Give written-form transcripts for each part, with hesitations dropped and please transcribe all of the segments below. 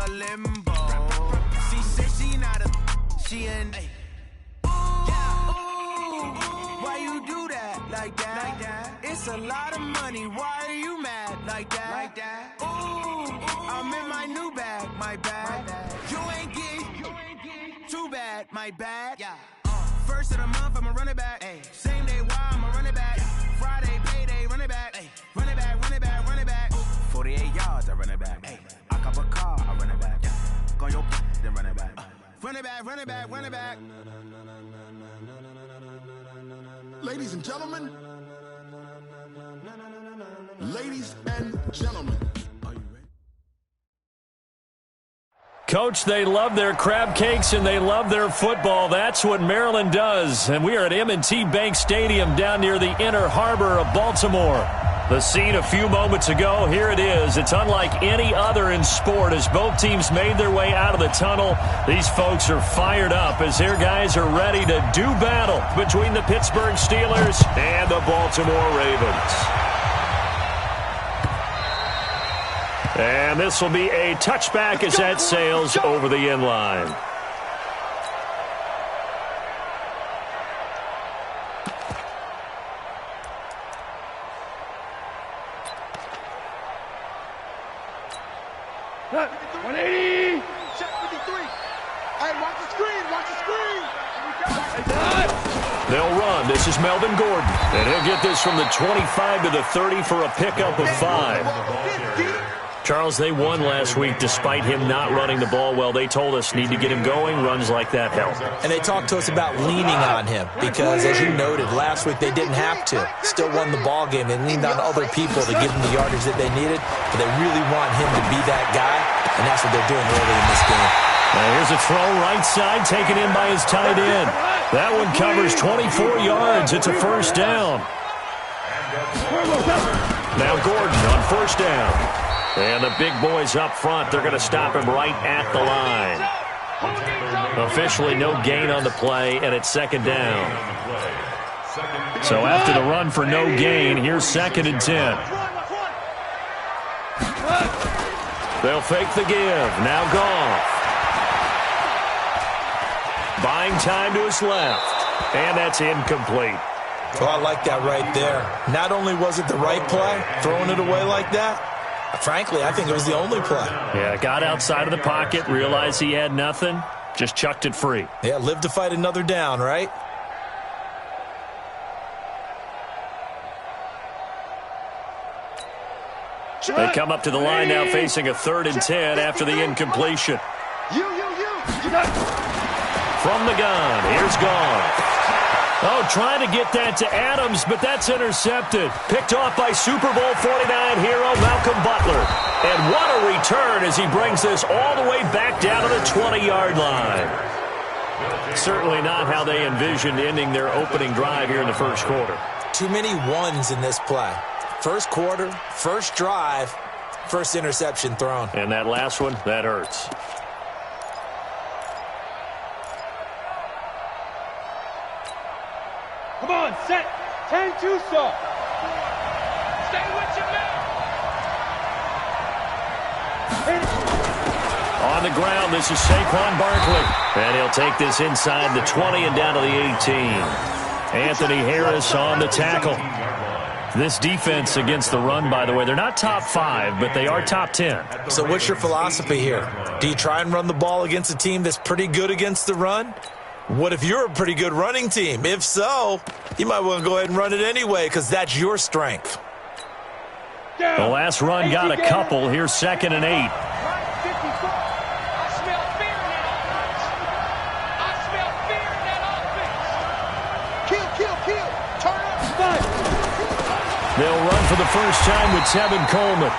a limbo. She said she not a, she in. Why you do that like that? It's a lot of money. Why are you mad like that? Ooh, I'm in my new bag, my bag. You ain't getting too bad, my bad. First of the month, I'ma run it back. Same day, why I'ma run it back. Friday, payday, run it back. Run it back, run it back, run it back. 48 yards, I run it back. I cop a car, I run it back. Go your then run it back. Run it back, run it back, run it back. Ladies and gentlemen. Ladies and gentlemen. Coach, they love their crab cakes and they love their football. That's what Maryland does. And we are at M&T Bank Stadium down near the Inner Harbor of Baltimore. The scene a few moments ago, here it is. It's unlike any other in sport as both teams made their way out of the tunnel. These folks are fired up as their guys are ready to do battle between the Pittsburgh Steelers and the Baltimore Ravens. And this will be a touchback as that sails over the end line. They'll run. This is Melvin Gordon. And he'll get this from the 25 to the 30 for a pickup of 5. Charles, they won last week despite him not running the ball well. They told us need to get him going. Runs like that help. And they talked to us about leaning on him because, as you noted, last week they didn't have to. Still won the ball game. They leaned on other people to give them the yardage that they needed, but they really want him to be that guy, and that's what they're doing early in this game. Now here's a throw right side taken in by his tight end. That one covers 24 yards. It's a first down. Now Gordon on first down. And the big boys up front, they're going to stop him right at the line. Officially no gain on the play, and it's second down. So after the run for no gain, here's 2nd and 10. They'll fake the give. Now Goff. Buying time to his left. And that's incomplete. Well, I like that right there. Not only was it the right play, throwing it away like that, frankly, I think it was the only play. Yeah, got outside of the pocket, realized he had nothing, just chucked it free. Yeah, live to fight another down, right? They come up to the line now facing a 3rd and 10 after the incompletion. From the gun, here's Goff. Oh, trying to get that to Adams, but that's intercepted. Picked off by Super Bowl 49 hero Malcolm Butler. And what a return as he brings this all the way back down to the 20-yard line. Certainly not how they envisioned ending their opening drive here in the first quarter. Too many ones in this play. First quarter, first drive, first interception thrown. And that last one, that hurts. Come on, set. 10-2 so. Stay with your man. On the ground, this is Saquon Barkley. And he'll take this inside the 20 and down to the 18. Anthony Harris on the tackle. This defense against the run, by the way, they're not top 5, but they are top 10. So what's your philosophy here? Do you try and run the ball against a team that's pretty good against the run? What if you're a pretty good running team? If so, you might want to go ahead and run it anyway because that's your strength. The last run got a couple. Here's 2nd and 8. They'll run for the first time with Tevin Coleman.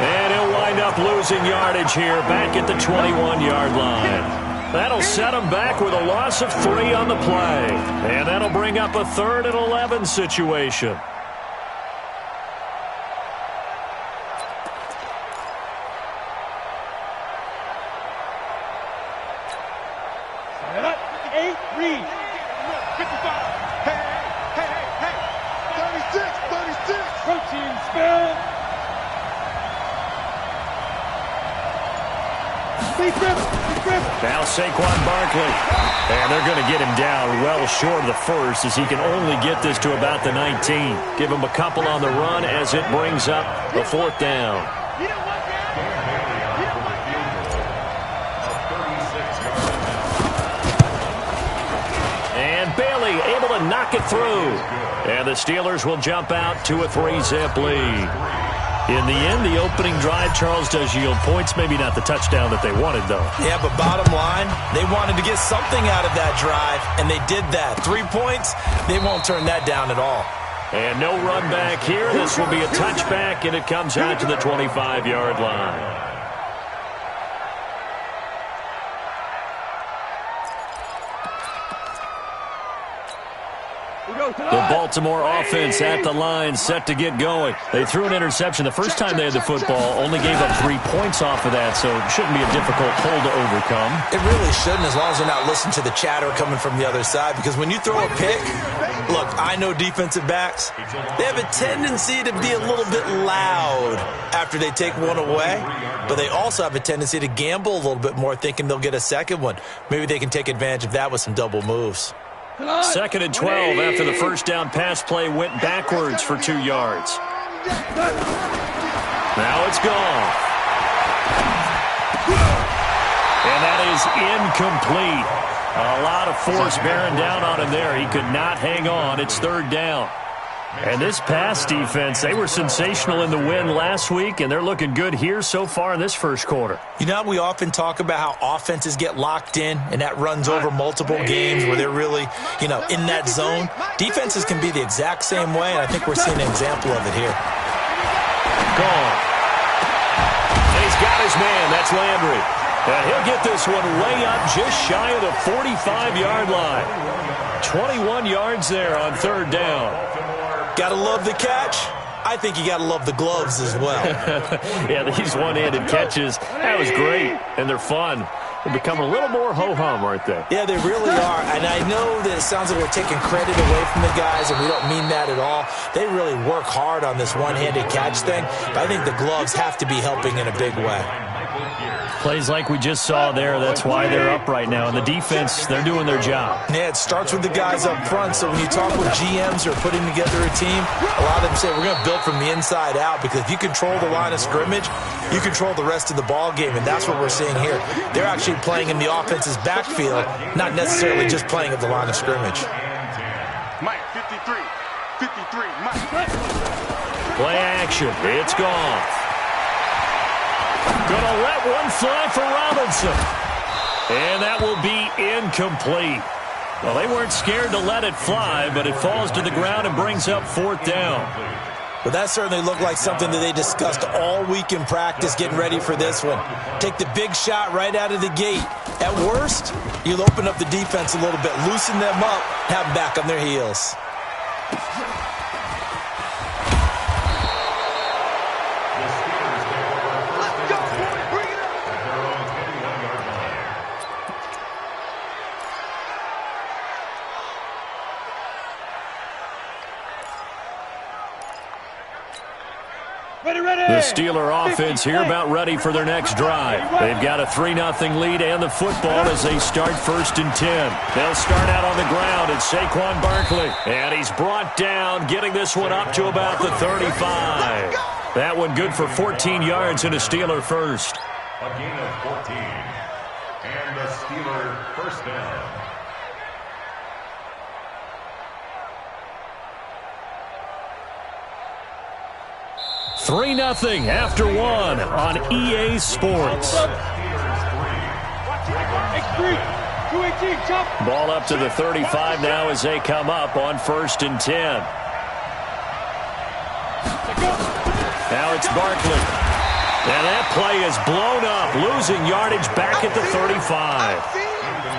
And he'll wind up losing yardage here back at the 21-yard line. That'll set him back with a loss of 3 on the play. And that'll bring up a 3rd and 11 situation. Now Saquon Barkley. And they're going to get him down well short of the first as he can only get this to about the 19. Give him a couple on the run as it brings up the 4th down. And Bailey able to knock it through. And the Steelers will jump out to a 3-zip lead. In the end, the opening drive, Charles, does yield points. Maybe not the touchdown that they wanted, though. Yeah, but bottom line, they wanted to get something out of that drive, and they did that. 3 points, they won't turn that down at all. And no run back here. This will be a touchback, and it comes out to the 25-yard line. The Baltimore offense at the line, set to get going. They threw an interception the first time they had the football, only gave up 3 points off of that, so it shouldn't be a difficult hole to overcome. It really shouldn't, as long as they're not listening to the chatter coming from the other side, because when you throw a pick, look, I know defensive backs, they have a tendency to be a little bit loud after they take one away, but they also have a tendency to gamble a little bit more, thinking they'll get a second one. Maybe they can take advantage of that with some double moves. 2nd and 12 after the first down pass play went backwards for 2 yards. Now it's gone. And that is incomplete. A lot of force bearing down on him there. He could not hang on. It's 3rd down. And this pass defense, they were sensational in the win last week, and they're looking good here so far in this first quarter. You know, we often talk about how offenses get locked in, and that runs over multiple games where they're really, in that zone. Defenses can be the exact same way, and I think we're seeing an example of it here. Gone. And he's got his man. That's Landry. And he'll get this one way up just shy of the 45-yard line. 21 yards there on 3rd down. Gotta love the catch. I think you gotta love the gloves as well. Yeah, these one-handed catches, that was great, and they're fun. They become a little more ho-hum, aren't they? Yeah, they really are. And I know that it sounds like we're taking credit away from the guys, and we don't mean that at all. They really work hard on this one-handed catch thing, but I think the gloves have to be helping in a big way. Plays like we just saw there, that's why they're up right now. And the defense, they're doing their job. Yeah, it starts with the guys up front. So when you talk with GMs who are putting together a team, a lot of them say we're going to build from the inside out, because if you control the line of scrimmage, you control the rest of the ball game, and that's what we're seeing here. They're actually playing in the offense's backfield, not necessarily just playing at the line of scrimmage. Mike, 53, Mike. Play action, it's gone. Gonna let one fly for Robinson. And that will be incomplete. Well, they weren't scared to let it fly, but it falls to the ground and brings up 4th down. But that certainly looked like something that they discussed all week in practice, getting ready for this one. Take the big shot right out of the gate. At worst, you'll open up the defense a little bit, loosen them up, have them back on their heels. The Steeler offense here about ready for their next drive. They've got a 3-0 lead and the football as they start 1st and 10. They'll start out on the ground at Saquon Barkley. And he's brought down, getting this one up to about the 35. That one good for 14 yards and a Steeler first. A gain of 14. And the Steeler first down. 3-0 after 1 on EA Sports. Ball up to the 35 now as they come up on 1st and 10. Now it's Barkley. And that play is blown up, losing yardage back at the 35.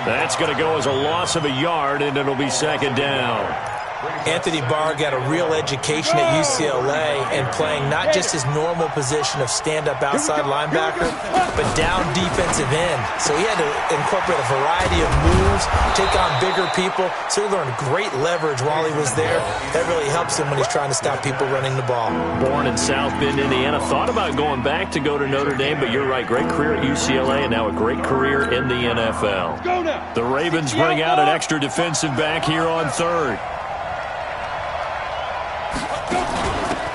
That's going to go as a loss of a yard, and it'll be 2nd down. Anthony Barr got a real education at UCLA and playing not just his normal position of stand-up outside linebacker, but down defensive end. So he had to incorporate a variety of moves, take on bigger people. So he learned great leverage while he was there. That really helps him when he's trying to stop people running the ball. Born in South Bend, Indiana. Thought about going back to go to Notre Dame, but you're right. Great career at UCLA and now a great career in the NFL. The Ravens bring out an extra defensive back here on third.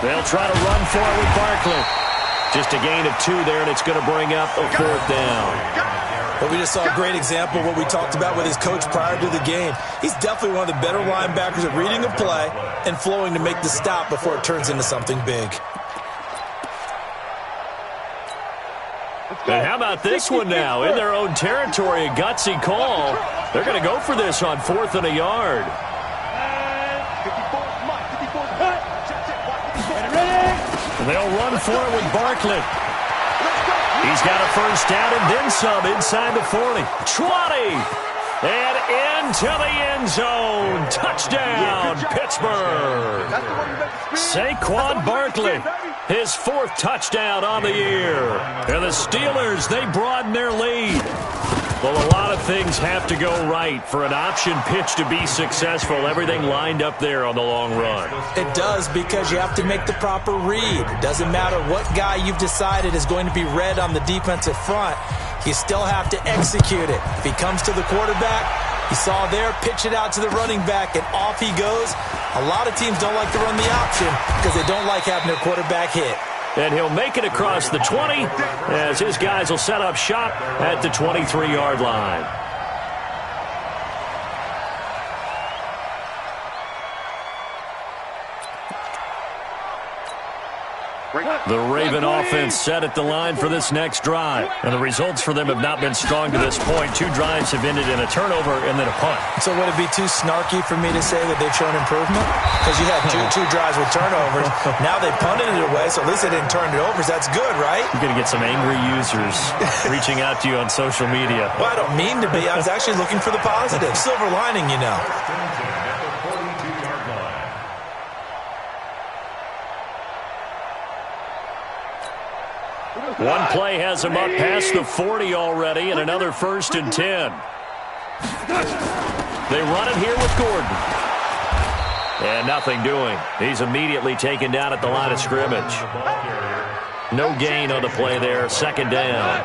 They'll try to run for it with Barkley. Just a gain of 2 there, and it's going to bring up a 4th down. But we just saw a great example of what we talked about with his coach prior to the game. He's definitely one of the better linebackers at reading a play and flowing to make the stop before it turns into something big. And how about this one now? In their own territory, a gutsy call. They're going to go for this on 4th and a yard. They'll run for it with Barkley. He's got a 1st down and then some inside the 40. 20. And into the end zone. Touchdown, Pittsburgh. Saquon Barkley, his 4th touchdown on the year. And the Steelers, they broaden their lead. Well, a lot of things have to go right for an option pitch to be successful. Everything lined up there on the long run. It does, because you have to make the proper read. It doesn't matter what guy you've decided is going to be read on the defensive front. You still have to execute it. If he comes to the quarterback, you saw there, pitch it out to the running back, and off he goes. A lot of teams don't like to run the option because they don't like having their quarterback hit. And he'll make it across the 20 as his guys will set up shop at the 23-yard line. The Raven offense set at the line for this next drive. And the results for them have not been strong to this point. 2 drives have ended in a turnover and then a punt. So would it be too snarky for me to say that they've shown improvement? Because you had two drives with turnovers. Now they punted it away, so at least they didn't turn it over. That's good, right? You're going to get some angry users reaching out to you on social media. Well, I don't mean to be. I was actually looking for the positive. Silver lining, you know. One play has him up past the 40 already, and another 1st and 10. They run it here with Gordon. And nothing doing. He's immediately taken down at the line of scrimmage. No gain on the play there. 2nd down.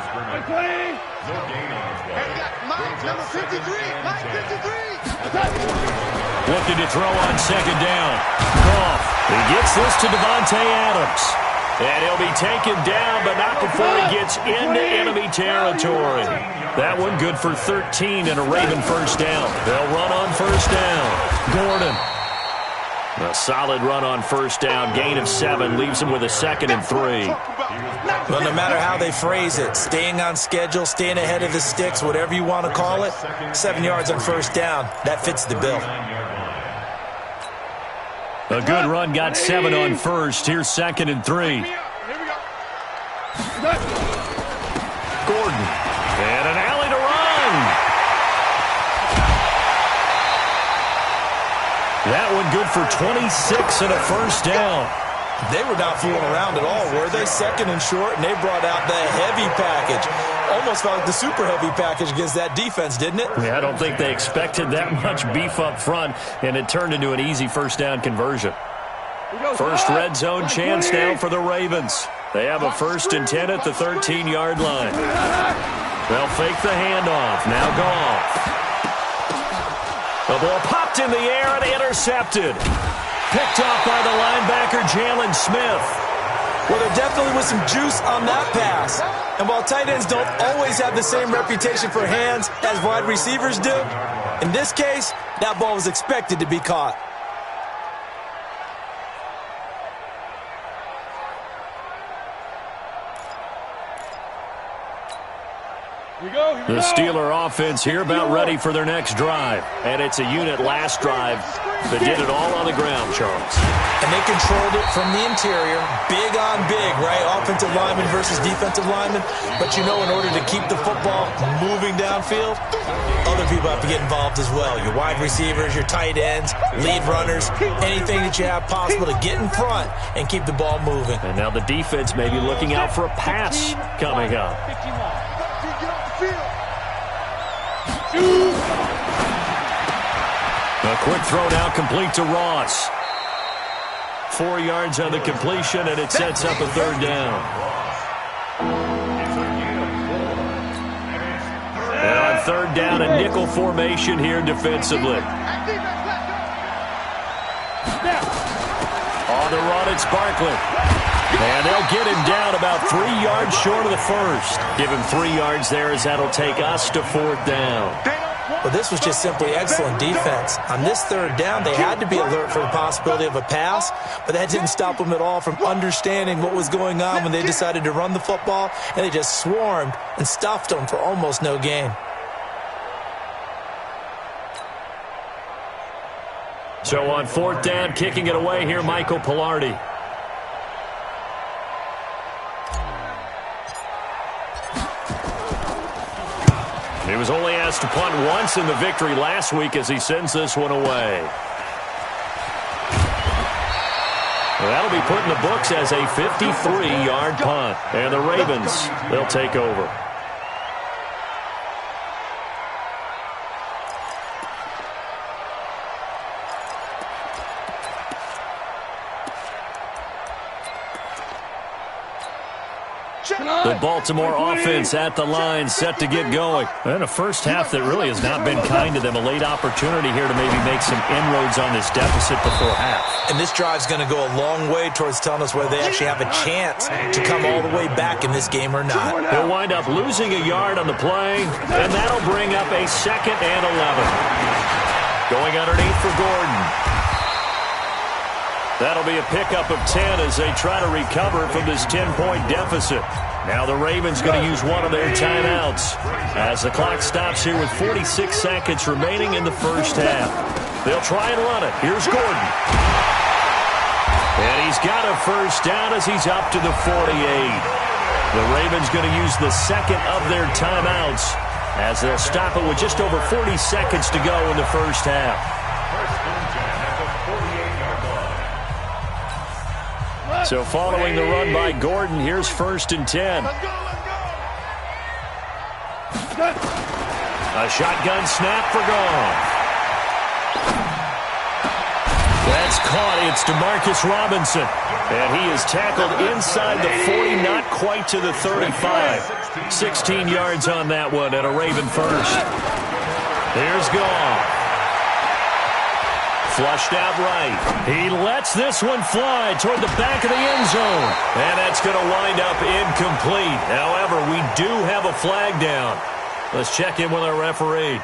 Looking to throw on 2nd down. Goff. He gets this to Devontae Adams. And he'll be taken down, but not before he gets into enemy territory. That one good for 13 and a Raven 1st down. They'll run on 1st down. Gordon. A solid run on 1st down. Gain of 7 leaves him with a 2nd and 3. Well, no matter how they phrase it, staying on schedule, staying ahead of the sticks, whatever you want to call it, 7 yards on 1st down. That fits the bill. A good run got 7 on 1st. Here's 2nd and 3. Gordon. And an alley to run. That one good for 26 and a 1st down. They were not fooling around at all, were they? 2nd and short, and they brought out the heavy package. Almost felt like the super heavy package against that defense, didn't it? Yeah, I don't think they expected that much beef up front, and it turned into an easy 1st down conversion. First red zone chance now for the Ravens. They have a 1st and 10 at the 13-yard line. They'll fake the handoff. Now Goff. The ball popped in the air and intercepted. Picked off by the linebacker, Jalen Smith. Well, there definitely was some juice on that pass. And while tight ends don't always have the same reputation for hands as wide receivers do, in this case, that ball was expected to be caught. The Steeler offense here about ready for their next drive. And it's a unit last drive that did it all on the ground, Charles. And they controlled it from the interior, big on big, right? Offensive lineman versus defensive lineman. But you know, in order to keep the football moving downfield, other people have to get involved as well. Your wide receivers, your tight ends, lead runners, anything that you have possible to get in front and keep the ball moving. And now the defense may be looking out for a pass coming up. A quick throw now complete to Ross. 4 yards on the completion, and it sets up a third down. And on third down, a nickel formation here defensively. On the run, it's Barkley. And they'll get him down about 3 yards short of the first. Give him 3 yards there as that'll take us to fourth down. Well, this was just simply excellent defense. On this third down, they had to be alert for the possibility of a pass, but that didn't stop them at all from understanding what was going on when they decided to run the football, and they just swarmed and stuffed them for almost no gain. So on fourth down, kicking it away here, Michael Pilardi. He was only asked to punt once in the victory last week as he sends this one away. Well, that'll be put in the books as a 53-yard punt. And the Ravens, they'll take over. The Baltimore offense at the line, set to get going. And a first half that really has not been kind to them. A late opportunity here to maybe make some inroads on this deficit before half. And this drive's going to go a long way towards telling us whether they actually have a chance to come all the way back in this game or not. He'll wind up losing a yard on the play, and that'll bring up a 2nd and 11. Going underneath for Gordon. That'll be a pickup of 10 as they try to recover from this 10-point deficit. Now the Ravens going to use one of their timeouts as the clock stops here with 46 seconds remaining in the first half. They'll try and run it. Here's Gordon. And he's got a first down as he's up to the 48. The Ravens going to use the second of their timeouts as they'll stop it with just over 40 seconds to go in the first half. So following the run by Gordon, here's 1st and 10. A shotgun snap for Goff. That's caught. It's DeMarcus Robinson. And he is tackled inside the 40, not quite to the 35. 16 yards on that one and a Raven first. Here's Goff. Flushed out right. He lets this one fly toward the back of the end zone. And that's going to wind up incomplete. However, we do have a flag down. Let's check in with our referee.